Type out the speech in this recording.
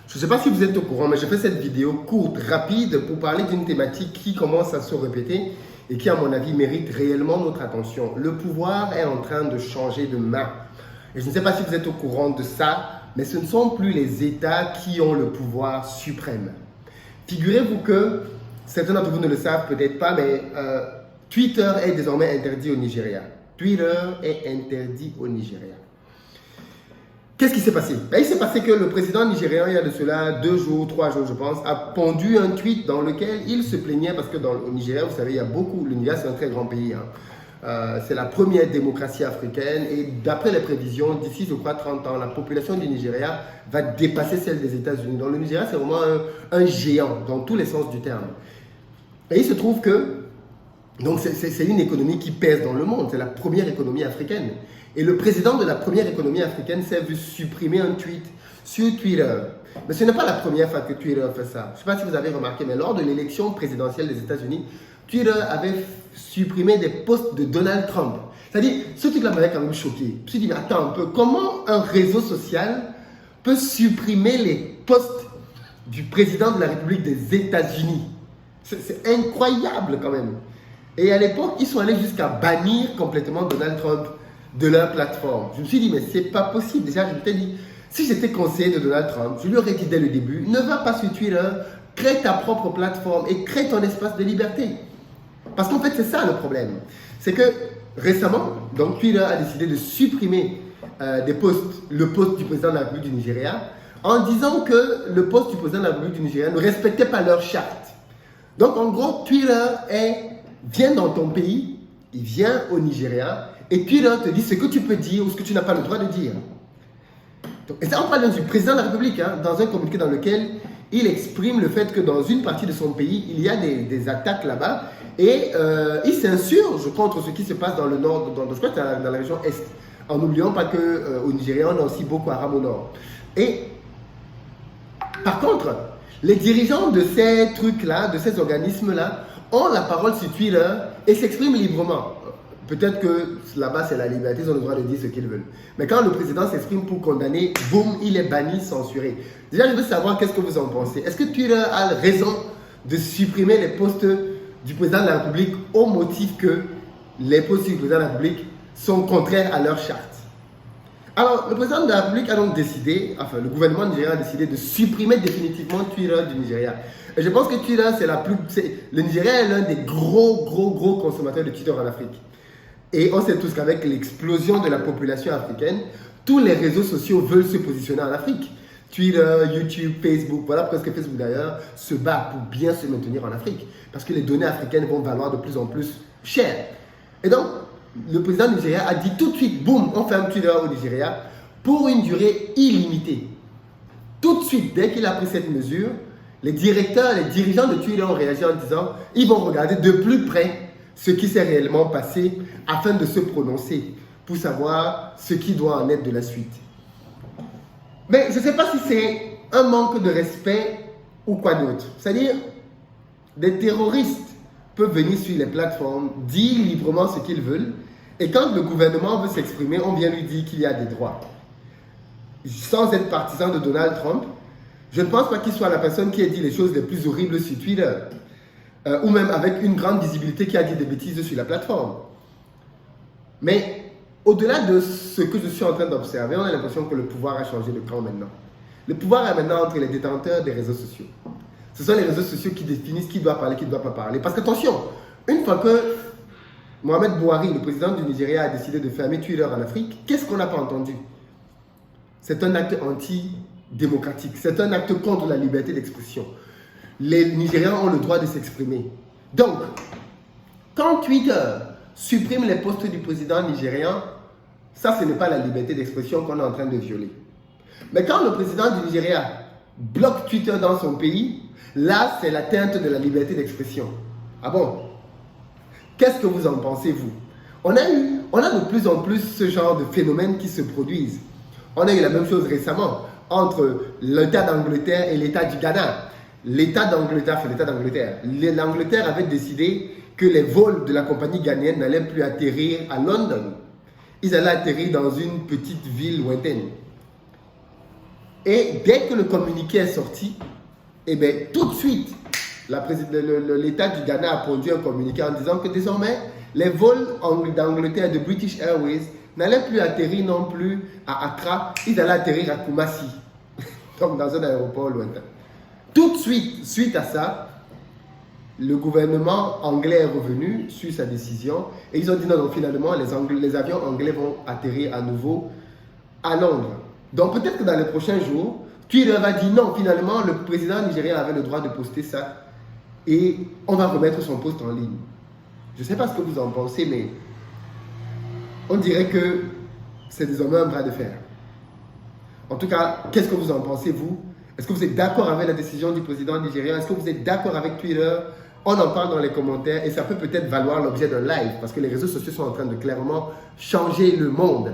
Je ne sais pas si vous êtes au courant, mais je fais cette vidéo courte, rapide, pour parler d'une thématique qui commence à se répéter et qui, à mon avis, mérite réellement notre attention. Le pouvoir est en train de changer de main. Et je ne sais pas si vous êtes au courant de ça, mais ce ne sont plus les États qui ont le pouvoir suprême. Figurez-vous que, certains d'entre vous ne le savent peut-être pas, mais Twitter est désormais interdit au Nigeria. Twitter est interdit au Nigeria. Qu'est-ce qui s'est passé? Il s'est passé que le président nigérian, il y a de cela 2 jours, 3 jours, je pense, a pondu un tweet dans lequel il se plaignait parce que au Nigeria, vous savez, il y a beaucoup, le Nigeria c'est un très grand pays, c'est la première démocratie africaine et d'après les prévisions, d'ici je crois 30 ans, la population du Nigeria va dépasser celle des États-Unis. Donc le Nigeria c'est vraiment un géant dans tous les sens du terme. Et il se trouve que donc c'est une économie qui pèse dans le monde, c'est la première économie africaine. Et le président de la première économie africaine s'est vu supprimer un tweet sur Twitter. Mais ce n'est pas la première fois que Twitter fait ça. Je ne sais pas si vous avez remarqué, mais lors de l'élection présidentielle des États-Unis, Twitter avait supprimé des posts de Donald Trump. C'est-à-dire, ce truc-là m'avait quand même choqué. Je me suis dit, mais attends un peu, comment un réseau social peut supprimer les posts du président de la République des États-Unis? C'est incroyable quand même. Et à l'époque, ils sont allés jusqu'à bannir complètement Donald Trump de leur plateforme. Je me suis dit, mais c'est pas possible. Déjà, je me suis dit, si j'étais conseiller de Donald Trump, je lui aurais dit dès le début, ne va pas sur Twitter, crée ta propre plateforme et crée ton espace de liberté. Parce qu'en fait, c'est ça le problème. C'est que récemment, donc Twitter a décidé de supprimer le post du président de la République du Nigeria en disant que le post du président de la République du Nigeria ne respectait pas leur charte. Donc en gros, Twitter vient dans ton pays, il vient au Nigeria, et Twitter te dit ce que tu peux dire ou ce que tu n'as pas le droit de dire. Donc, et ça, on parle du président de la République, dans un communiqué dans lequel il exprime le fait que dans une partie de son pays, il y a des attaques là-bas, et il s'insurge contre ce qui se passe dans le nord, je crois que c'est dans la région est, en n'oubliant pas qu'au Nigeria, on a aussi Boko Haram au nord. Et par contre, les dirigeants de ces trucs-là, de ces organismes-là, ont la parole sur Twitter et s'expriment librement. Peut-être que là-bas, c'est la liberté, ils ont le droit de dire ce qu'ils veulent. Mais quand le président s'exprime pour condamner, boum, il est banni, censuré. Déjà, je veux savoir qu'est-ce que vous en pensez. Est-ce que Twitter a raison de supprimer les posts du président de la République au motif que les posts du président de la République sont contraires à leur charte? Alors, le président de la République a donc décidé, enfin, le gouvernement nigérien a décidé de supprimer définitivement Twitter du Nigeria. Et je pense que Twitter, le Nigeria est l'un des gros consommateurs de Twitter en Afrique. Et on sait tous qu'avec l'explosion de la population africaine, tous les réseaux sociaux veulent se positionner en Afrique. Twitter, YouTube, Facebook, voilà presque Facebook d'ailleurs, se bat pour bien se maintenir en Afrique. Parce que les données africaines vont valoir de plus en plus cher. Et donc, le président du Nigeria a dit tout de suite, boum, on ferme Twitter au Nigeria pour une durée illimitée. Tout de suite, dès qu'il a pris cette mesure, les dirigeants de Twitter ont réagi en disant, ils vont regarder de plus près ce qui s'est réellement passé afin de se prononcer pour savoir ce qui doit en être de la suite. Mais je ne sais pas si c'est un manque de respect ou quoi d'autre. C'est-à-dire, des terroristes peuvent venir sur les plateformes, dire librement ce qu'ils veulent, et quand le gouvernement veut s'exprimer, on vient lui dire qu'il y a des droits. Sans être partisan de Donald Trump, je ne pense pas qu'il soit la personne qui ait dit les choses les plus horribles sur Twitter. Ou même avec une grande visibilité qui a dit des bêtises sur la plateforme. Mais au-delà de ce que je suis en train d'observer, on a l'impression que le pouvoir a changé de camp maintenant. Le pouvoir est maintenant entre les détenteurs des réseaux sociaux. Ce sont les réseaux sociaux qui définissent qui doit parler, qui ne doit pas parler. Parce qu'attention, une fois que Mohamed Bouhari, le président du Nigeria, a décidé de fermer Twitter en Afrique, qu'est-ce qu'on n'a pas entendu? C'est un acte anti-démocratique, c'est un acte contre la liberté d'expression. Les Nigérians ont le droit de s'exprimer. Donc, quand Twitter supprime les posts du président nigérian, ça, ce n'est pas la liberté d'expression qu'on est en train de violer. Mais quand le président du Nigeria bloque Twitter dans son pays, là, c'est l'atteinte de la liberté d'expression. Ah bon? Qu'est-ce que vous en pensez, vous? On a de plus en plus ce genre de phénomènes qui se produisent. On a eu la même chose récemment entre l'État d'Angleterre et l'État du Ghana. L'Angleterre avait décidé que les vols de la compagnie ghanéenne n'allaient plus atterrir à London. Ils allaient atterrir dans une petite ville lointaine. Et dès que le communiqué est sorti, eh bien, tout de suite, l'État du Ghana a produit un communiqué en disant que désormais, les vols d'Angleterre de British Airways n'allaient plus atterrir non plus à Accra, ils allaient atterrir à Kumasi, donc dans un aéroport lointain. Tout de suite, suite à ça, le gouvernement anglais est revenu sur sa décision et ils ont dit non, non, finalement, les avions anglais vont atterrir à nouveau à Londres. Donc peut-être que dans les prochains jours, Twitter va dire non, finalement, le président nigérien avait le droit de poster ça et on va remettre son post en ligne. Je ne sais pas ce que vous en pensez, mais on dirait que c'est désormais un bras de fer. En tout cas, qu'est-ce que vous en pensez, vous? Est-ce que vous êtes d'accord avec la décision du président nigérien? Est-ce que vous êtes d'accord avec Twitter? On en parle dans les commentaires et ça peut peut-être valoir l'objet d'un live parce que les réseaux sociaux sont en train de clairement changer le monde.